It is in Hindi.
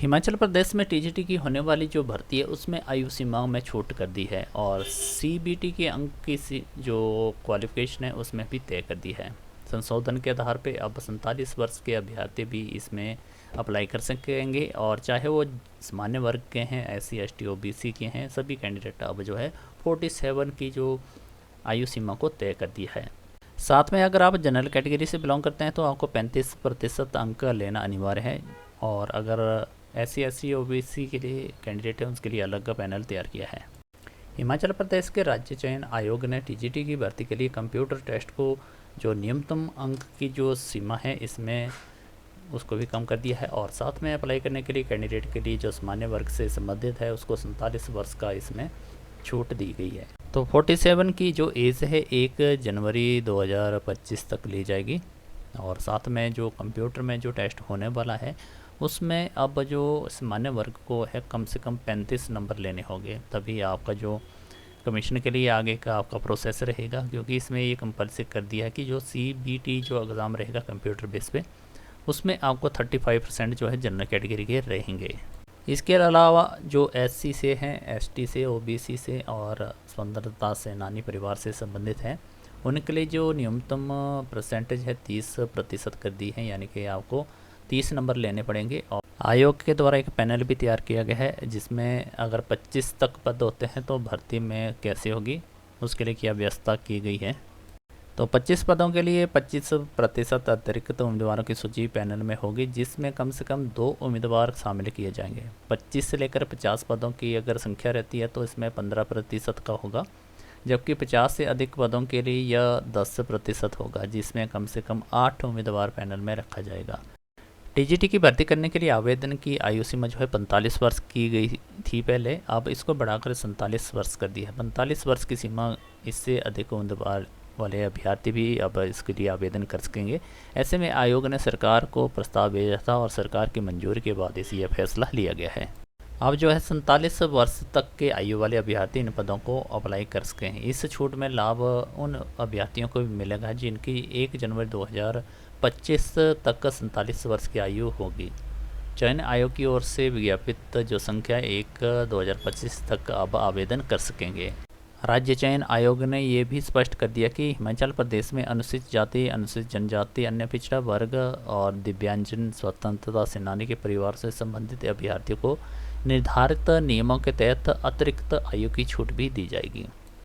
हिमाचल प्रदेश में टीजीटी की होने वाली जो भर्ती है उसमें आयु सीमा में छूट कर दी है और सीबीटी के अंक की जो क्वालिफिकेशन है उसमें भी तय कर दी है। संशोधन के आधार पे अब 47 वर्ष के अभ्यर्थी भी इसमें अप्लाई कर सकेंगे और चाहे वो सामान्य वर्ग के हैं, SC ST OBC के हैं, सभी कैंडिडेट अब जो है 47 की जो आयु सीमा को तय कर दी है। साथ में अगर आप जनरल कैटेगरी से बिलोंग करते हैं तो आपको 35% अंक लेना अनिवार्य है और अगर SC ST OBC के लिए कैंडिडेट है उसके लिए अलग का पैनल तैयार किया है। हिमाचल प्रदेश के राज्य चयन आयोग ने टीजीटी की भर्ती के लिए कंप्यूटर टेस्ट को जो न्यूनतम अंक की जो सीमा है इसमें उसको भी कम कर दिया है और साथ में अप्लाई करने के लिए कैंडिडेट के लिए जो सामान्य वर्ग से संबंधित है उसको 47 वर्ष का इसमें छूट दी गई है। तो 47 की जो एज है 1 जनवरी 2025 तक ली जाएगी और साथ में जो कंप्यूटर में जो टेस्ट होने वाला है उसमें अब जो सामान्य वर्ग को है कम से कम 35 नंबर लेने होंगे, तभी आपका जो कमीशन के लिए आगे का आपका प्रोसेस रहेगा, क्योंकि इसमें ये कंपल्सरी कर दिया है कि जो CBT जो एग्ज़ाम रहेगा कंप्यूटर बेस पे उसमें आपको 35% जो है जनरल कैटेगरी के रहेंगे। इसके अलावा जो SC से हैं, ST से, OBC से और स्वतंत्रता सेनानी परिवार से संबंधित हैं उनके लिए जो न्यूनतम परसेंटेज है 30% कर दी है, यानी कि आपको 30 नंबर लेने पड़ेंगे। और आयोग के द्वारा एक पैनल भी तैयार किया गया है जिसमें अगर 25 तक पद होते हैं तो भर्ती में कैसे होगी उसके लिए क्या व्यवस्था की गई है। तो 25 पदों के लिए 25% अतिरिक्त उम्मीदवारों की सूची पैनल में होगी जिसमें कम से कम 2 उम्मीदवार शामिल किए जाएंगे। 25 से लेकर 50 पदों की अगर संख्या रहती है तो इसमें 15% का होगा, जबकि 50 से अधिक पदों के लिए यह 10% होगा जिसमें कम से कम 8 उम्मीदवार पैनल में रखा जाएगा। टीजीटी की भर्ती करने के लिए आवेदन की आयु सीमा जो है 45 वर्ष की गई थी पहले, अब इसको बढ़ाकर 47 वर्ष कर दी है। 45 वर्ष की सीमा, इससे अधिक उम्मीदवार वाले अभ्यर्थी भी अब इसके लिए आवेदन कर सकेंगे। ऐसे में आयोग ने सरकार को प्रस्ताव भेजा था और सरकार की मंजूरी के बाद इसे यह फैसला लिया गया है। अब जो है 47 वर्ष तक के आयु वाले अभ्यर्थी इन पदों को अप्लाई कर सके हैं। इस छूट में लाभ उन अभ्यर्थियों को भी मिलेगा जिनकी 1 जनवरी 2025 तक 47 वर्ष की आयु होगी। चयन आयोग की ओर से विज्ञापित जो संख्या 1/2025 तक अब आवेदन कर सकेंगे। राज्य चयन आयोग ने ये भी स्पष्ट कर दिया कि हिमाचल प्रदेश में अनुसूचित जाति, अनुसूचित जनजाति, अन्य पिछड़ा वर्ग और दिव्यांगजन, स्वतंत्रता सेनानी के परिवार से संबंधित अभ्यर्थियों को निर्धारित नियमों के तहत अतिरिक्त आयु की छूट भी दी जाएगी।